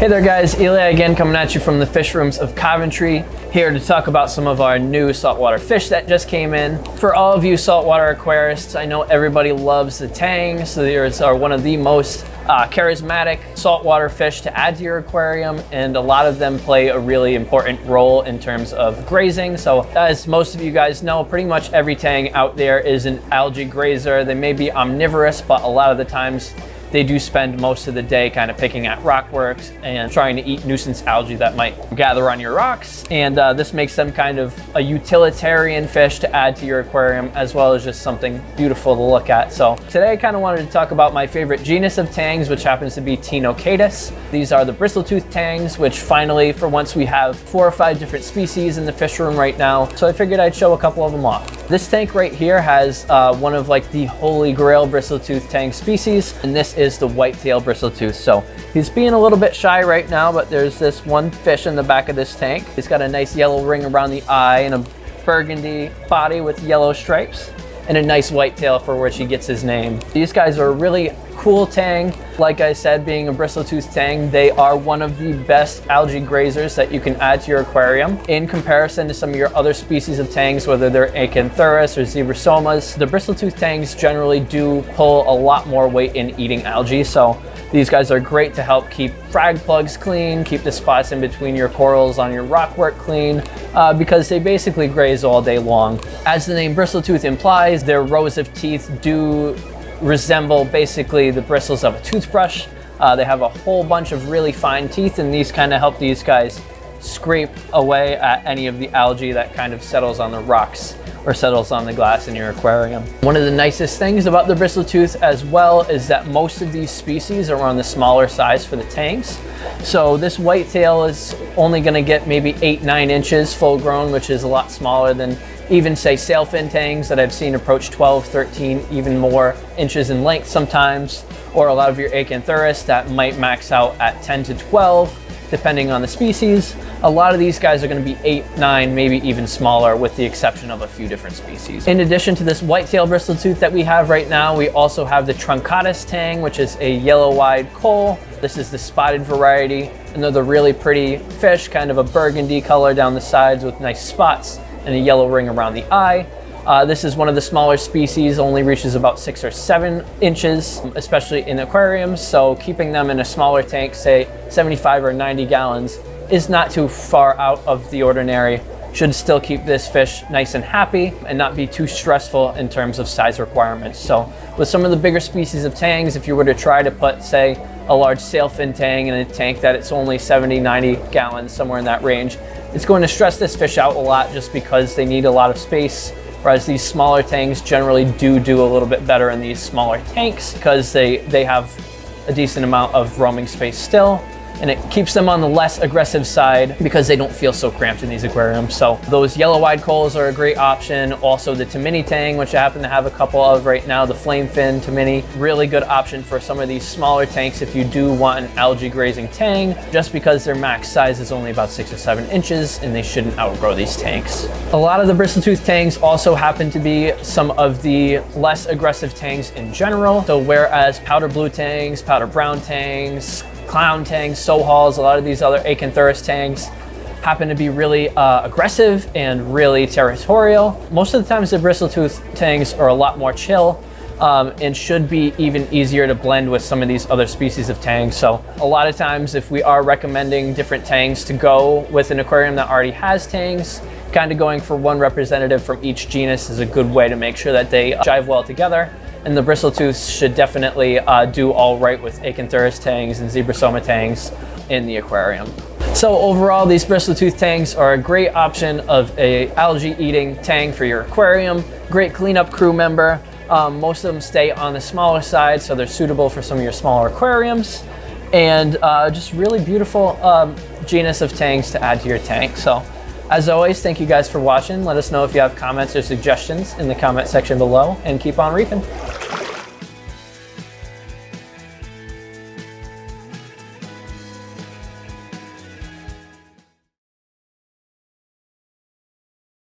Hey there guys, Eli again coming at you from the fish rooms of Coventry, here to talk about some of our new saltwater fish that just came in. For all of you saltwater aquarists, I know everybody loves the tangs. So these are one of the most charismatic saltwater fish to add to your aquarium, and a lot of them play a really important role in terms of grazing. So as most of you guys know, pretty much every tang out there is an algae grazer. They may be omnivorous, but a lot of the times they do spend most of the day kind of picking at rockworks and trying to eat nuisance algae that might gather on your rocks. And this makes them kind of a utilitarian fish to add to your aquarium, as well as just something beautiful to look at. So today I kind of wanted to talk about my favorite genus of tangs, which happens to be Truncatus. These are the Bristletooth Tangs, which finally, for once, we have 4 or 5 different species in the fish room right now. So I figured I'd show a couple of them off. This tank right here has one of like the holy grail Bristletooth Tang species, and this is the Whitetail Bristletooth. So he's being a little bit shy right now, but there's this one fish in the back of this tank. He's got a nice yellow ring around the eye and a burgundy body with yellow stripes, and a nice whitetail for which he gets his name. These guys are a really cool tang. Like I said, being a Bristletooth Tang, they are one of the best algae grazers that you can add to your aquarium. In comparison to some of your other species of tangs, whether they're Acanthaurus or Zebrasomas, the Bristletooth Tangs generally do pull a lot more weight in eating algae. So these guys are great to help keep frag plugs clean, keep the spots in between your corals on your rockwork clean, because they basically graze all day long. As the name Bristletooth implies, their rows of teeth do resemble basically the bristles of a toothbrush. They have a whole bunch of really fine teeth, and these kind of help these guys scrape away at any of the algae that kind of settles on the rocks or settles on the glass in your aquarium. One of the nicest things about the Bristletooth as well is that most of these species are on the smaller size for the tangs. So this whitetail is only going to get maybe 8-9 inches full grown, which is a lot smaller than even say sailfin tangs that I've seen approach 12, 13, even more inches in length sometimes, or a lot of your Acanthaurus that might max out at 10 to 12 depending on the species. A lot of these guys are going to be 8, 9, maybe even smaller, with the exception of a few different species. In addition to this whitetail Bristletooth that we have right now, we also have the Truncatus Tang, which is a yellow-eyed coal. This is the spotted variety. Another really pretty fish, kind of a burgundy color down the sides with nice spots and a yellow ring around the eye. This is one of the smaller species, only reaches about 6 or 7 inches, especially in aquariums. So keeping them in a smaller tank, say 75 or 90 gallons, is not too far out of the ordinary. Should still keep this fish nice and happy and not be too stressful in terms of size requirements. So with some of the bigger species of tangs, if you were to try to put, say, a large sailfin tang in a tank that it's only 70, 90 gallons, somewhere in that range, it's going to stress this fish out a lot just because they need a lot of space. Whereas these smaller tangs generally do a little bit better in these smaller tanks because they have a decent amount of roaming space still, and it keeps them on the less aggressive side because they don't feel so cramped in these aquariums. So those yellow-eyed coals are a great option. Also the Tamini Tang, which I happen to have a couple of right now, the flame fin Tamini, really good option for some of these smaller tanks if you do want an algae grazing tang, just because their max size is only about 6 or 7 inches and they shouldn't outgrow these tanks. A lot of the Bristletooth Tangs also happen to be some of the less aggressive tangs in general. So whereas powder blue tangs, powder brown tangs, clown tangs, sohals, a lot of these other Acanthaurus tangs happen to be really aggressive and really territorial. Most of the times the Bristletooth Tangs are a lot more chill and should be even easier to blend with some of these other species of tangs. So a lot of times if we are recommending different tangs to go with an aquarium that already has tangs, kind of going for one representative from each genus is a good way to make sure that they jive well together. And the Bristletooths should definitely do all right with Acanthaurus tangs and Zebrasoma tangs in the aquarium. So overall, these Bristletooth Tangs are a great option of a algae eating tang for your aquarium. Great cleanup crew member. Most of them stay on the smaller side, so they're suitable for some of your smaller aquariums. And just really beautiful genus of tangs to add to your tank. So as always, thank you guys for watching. Let us know if you have comments or suggestions in the comment section below, and keep on reefing.